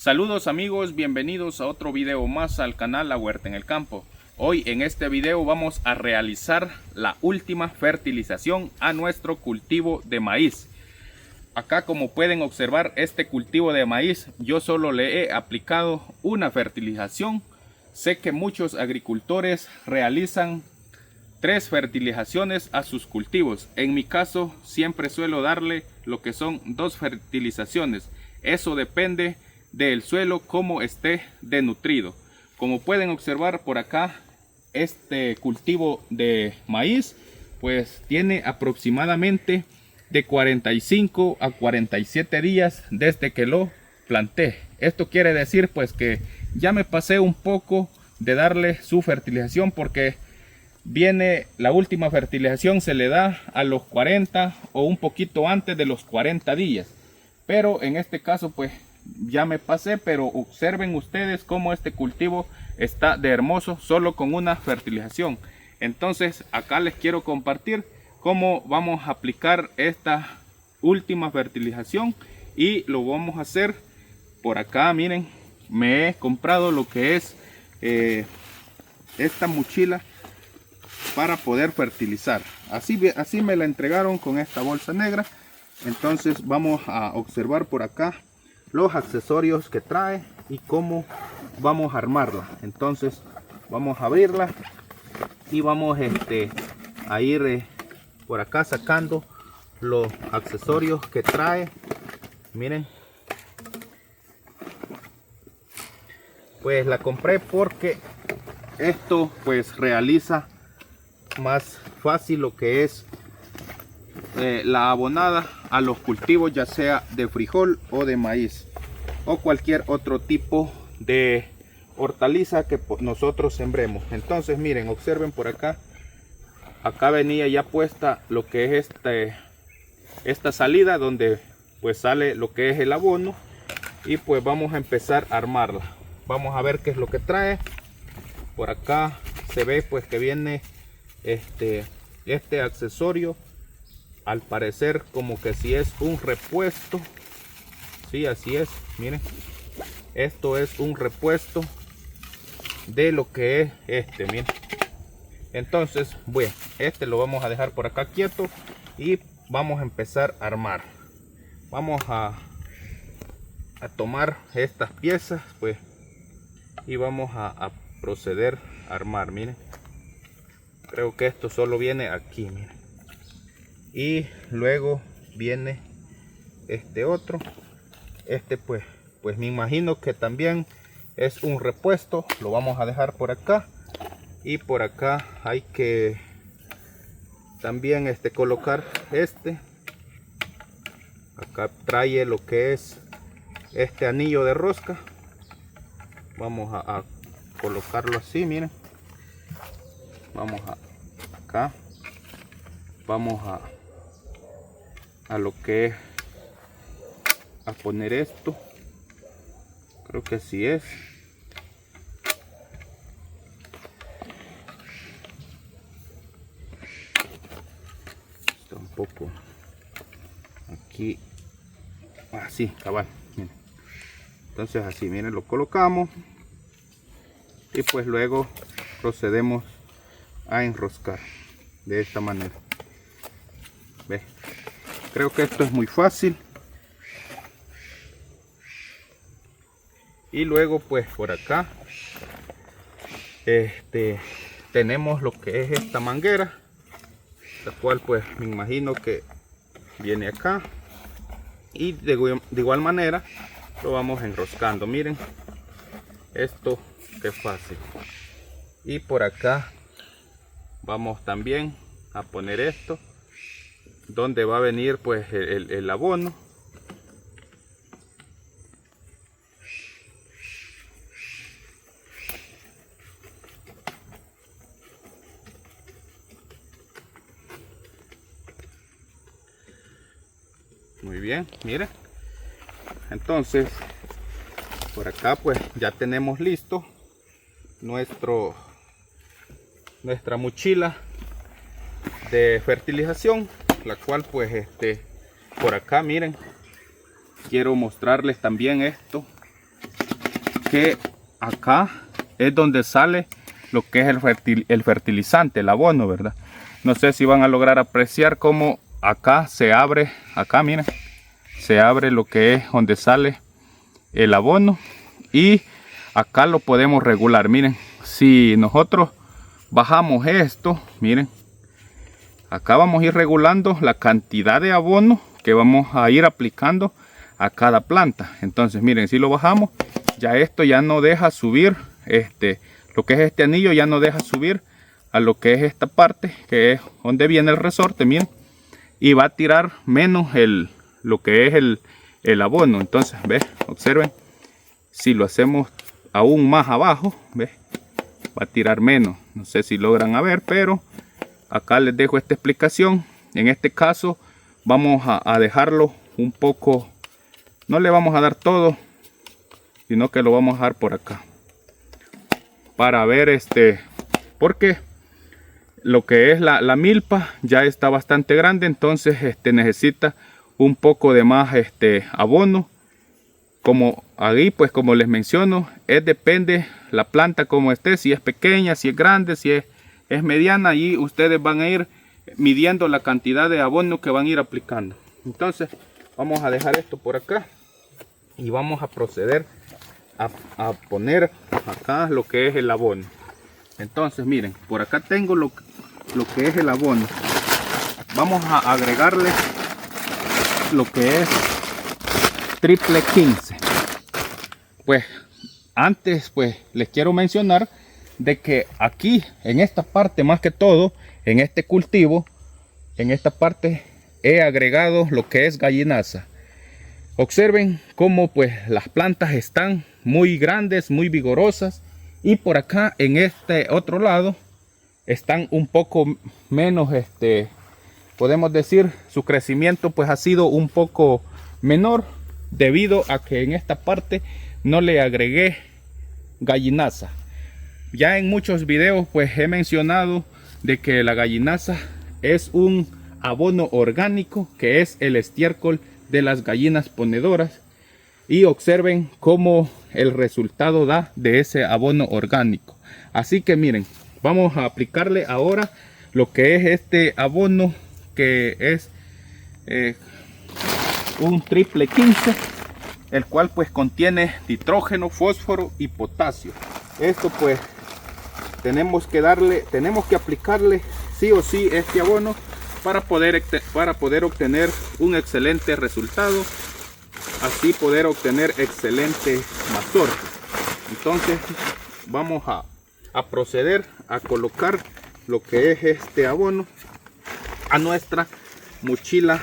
Saludos amigos, bienvenidos a otro video más al canal La Huerta en el Campo. Hoy en este video vamos a realizar la última fertilización a nuestro cultivo de maíz. Acá, como pueden observar, este cultivo de maíz yo solo le he aplicado una fertilización. Sé que muchos agricultores realizan 3 fertilizaciones a sus cultivos. En mi caso siempre suelo darle lo que son 2 fertilizaciones. Eso depende del suelo, como esté denutrido. Como pueden observar por acá, este cultivo de maíz pues tiene aproximadamente de 45 a 47 días desde que lo planté. Esto quiere decir pues que ya me pasé un poco de darle su fertilización, porque viene la última fertilización, se le da a los 40 o un poquito antes de los 40 días. Pero en este caso pues ya me pasé, pero observen ustedes cómo este cultivo está de hermoso solo con una fertilización. Entonces acá les quiero compartir cómo vamos a aplicar esta última fertilización, y lo vamos a hacer por acá. Miren, me he comprado lo que es esta mochila para poder fertilizar. Así me la entregaron con esta bolsa negra. Entonces vamos a observar por acá los accesorios que trae y cómo vamos a armarla. Entonces vamos a abrirla y vamos a ir por acá sacando los accesorios que trae. Miren, pues la compré porque esto pues realiza más fácil lo que es la abonada a los cultivos, ya sea de frijol o de maíz o cualquier otro tipo de hortaliza que nosotros sembremos. Entonces miren, observen por acá, venía ya puesta lo que es esta salida donde pues sale lo que es el abono, y pues vamos a empezar a armarla. Vamos a ver qué es lo que trae. Por acá se ve pues que viene este accesorio. Al parecer como que si es un repuesto. Sí, así es. Miren, esto es un repuesto de lo que es miren. Entonces, bueno, lo vamos a dejar por acá quieto y vamos a empezar a armar. Vamos a tomar estas piezas pues y vamos a proceder a armar. Miren, creo que esto solo viene aquí, miren, y luego viene este otro. Pues me imagino que también es un repuesto. Lo vamos a dejar por acá, y por acá hay que también colocar acá trae lo que es este anillo de rosca. Vamos a colocarlo así, miren. Vamos acá, vamos a lo que es a poner esto. Creo que así es. Está un poco aquí así, cabal. Miren. Entonces así, miren, lo colocamos y pues luego procedemos a enroscar de esta manera. ¿Ve? Creo que esto es muy fácil. Y luego pues por acá tenemos lo que es esta manguera, la cual pues me imagino que viene acá, y de igual manera lo vamos enroscando. Miren, esto que fácil. Y por acá vamos también a poner esto donde va a venir pues el abono. Muy bien, miren. Entonces por acá pues ya tenemos listo nuestra mochila de fertilización, la cual pues por acá miren, quiero mostrarles también esto que acá es donde sale lo que es el fertilizante, el abono, ¿verdad? No sé si van a lograr apreciar cómo acá se abre, acá miren, se abre lo que es donde sale el abono, y acá lo podemos regular. Miren, si nosotros bajamos esto, miren, acá vamos a ir regulando la cantidad de abono que vamos a ir aplicando a cada planta. Entonces miren, si lo bajamos, ya esto ya no deja subir, lo que es este anillo ya no deja subir a lo que es esta parte, que es donde viene el resorte, miren, y va a tirar menos lo que es el abono. Entonces, ¿ves? Observen, si lo hacemos aún más abajo, ¿ves? Va a tirar menos. No sé si logran ver, pero acá les dejo esta explicación. En este caso vamos a dejarlo un poco, no le vamos a dar todo, sino que lo vamos a dejar por acá para ver porque lo que es la milpa ya está bastante grande, entonces necesita un poco de más abono. Como ahí, pues como les menciono, depende la planta como esté, si es pequeña, si es grande, si es mediana, y ustedes van a ir midiendo la cantidad de abono que van a ir aplicando. Entonces vamos a dejar esto por acá y vamos a proceder a poner acá lo que es el abono. Entonces miren, por acá tengo lo que es el abono. Vamos a agregarle lo que es triple 15. Pues antes pues les quiero mencionar de que aquí en esta parte, más que todo en este cultivo, en esta parte he agregado lo que es gallinaza. Observen cómo pues las plantas están muy grandes, muy vigorosas, y por acá en este otro lado están un poco menos, podemos decir, su crecimiento pues ha sido un poco menor, debido a que en esta parte no le agregué gallinaza. Ya en muchos videos pues he mencionado de que la gallinaza es un abono orgánico, que es el estiércol de las gallinas ponedoras, y observen cómo el resultado da de ese abono orgánico. Así que miren, vamos a aplicarle ahora lo que es este abono, que es un triple 15, el cual pues contiene nitrógeno, fósforo y potasio. Esto pues tenemos que aplicarle sí o sí este abono para poder obtener un excelente resultado, así poder obtener excelente mazorca. Entonces vamos a proceder a colocar lo que es este abono a nuestra mochila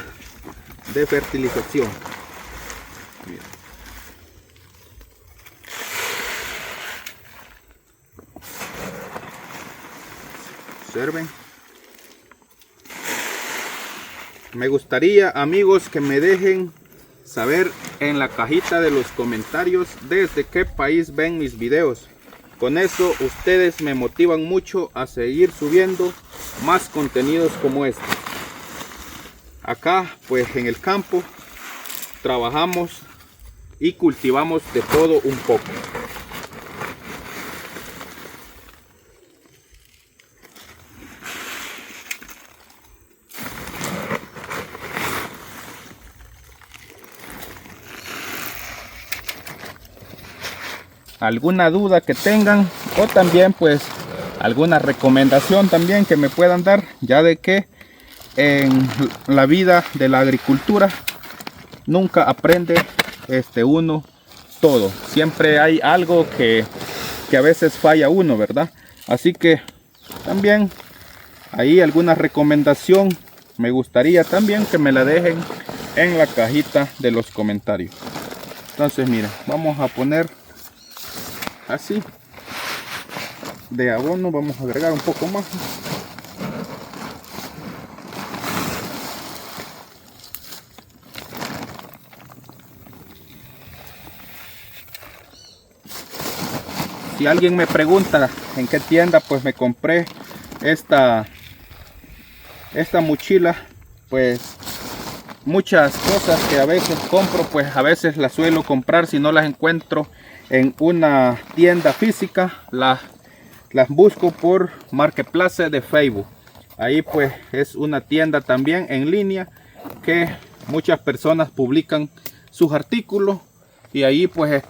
de fertilización. Miren. Observen. Me gustaría, amigos, que me dejen saber en la cajita de los comentarios desde qué país ven mis videos. Con eso ustedes me motivan mucho a seguir subiendo más contenidos como este. Acá pues en el campo trabajamos y cultivamos de todo un poco. Alguna duda que tengan, o también pues alguna recomendación también que me puedan dar, ya de que en la vida de la agricultura nunca aprende uno todo, siempre hay algo que a veces falla uno, ¿verdad? Así que también ahí alguna recomendación me gustaría también que me la dejen en la cajita de los comentarios. Entonces miren, vamos a poner así de abono, vamos a agregar un poco más. Si alguien me pregunta en qué tienda pues me compré esta mochila, pues muchas cosas que a veces compro, pues a veces las suelo comprar si no las encuentro en una tienda física, las busco por Marketplace de Facebook. Ahí pues es una tienda también en línea que muchas personas publican sus artículos y ahí pues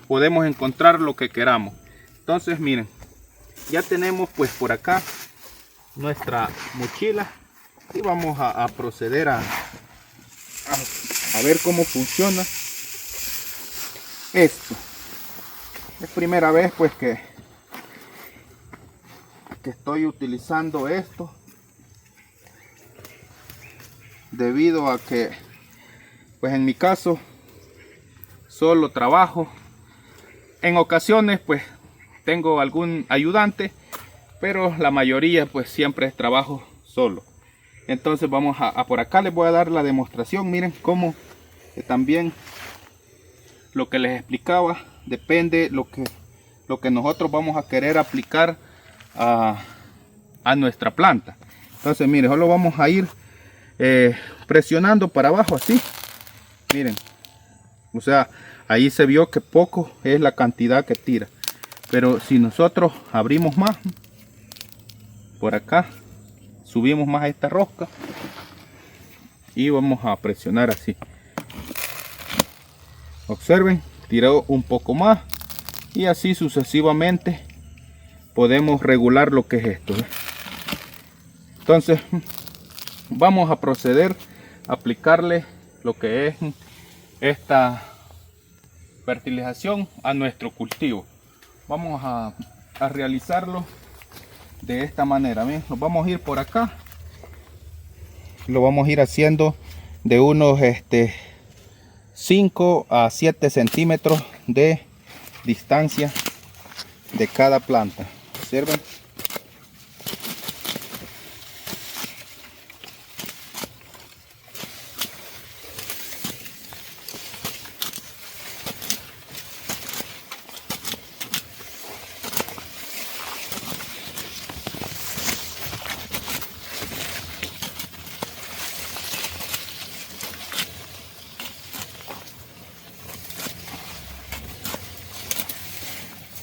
podemos encontrar lo que queramos. Entonces miren, ya tenemos pues por acá nuestra mochila y vamos a proceder a ver cómo funciona esto. Es primera vez pues que estoy utilizando esto, debido a que pues en mi caso solo trabajo. En ocasiones pues tengo algún ayudante, pero la mayoría pues siempre es trabajo solo. Entonces vamos a por acá les voy a dar la demostración. Miren cómo también lo que les explicaba, depende lo que nosotros vamos a querer aplicar a nuestra planta. Entonces miren, solo vamos a ir presionando para abajo así. Miren, o sea, ahí se vio que poco es la cantidad que tira, pero si nosotros abrimos más por acá, subimos más a esta rosca y vamos a presionar así. Observen, tiró un poco más y así sucesivamente podemos regular lo que es esto. Entonces vamos a proceder a aplicarle lo que es esta fertilización a nuestro cultivo. Vamos a realizarlo de esta manera. ¿Ven? Nos vamos a ir por acá, lo vamos a ir haciendo de unos 5 a 7 centímetros de distancia de cada planta. Observen.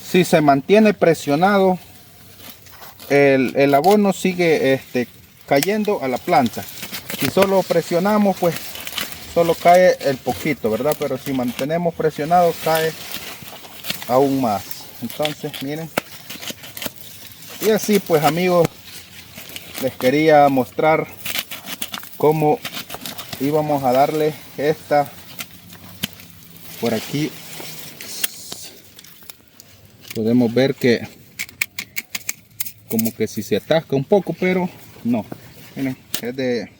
Si se mantiene presionado, el abono sigue cayendo a la planta. Si solo presionamos, pues solo cae el poquito, ¿verdad? Pero si mantenemos presionado, cae aún más. Entonces miren, y así pues amigos, les quería mostrar cómo íbamos a darle esta por aquí. Podemos ver que como que si se atasca un poco, pero no, miren, es de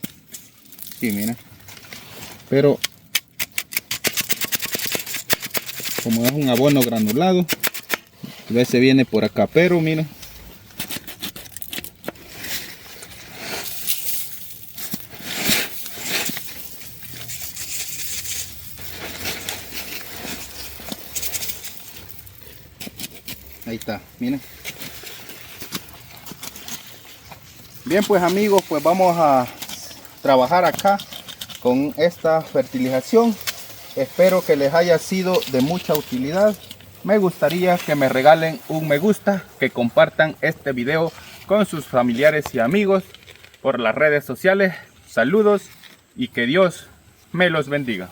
sí, miren, pero como es un abono granulado, a veces viene por acá, pero miren, ahí está, miren. Bien pues amigos, pues vamos a trabajar acá con esta fertilización. Espero que les haya sido de mucha utilidad. Me gustaría que me regalen un me gusta, que compartan este video con sus familiares y amigos por las redes sociales. Saludos y que Dios me los bendiga.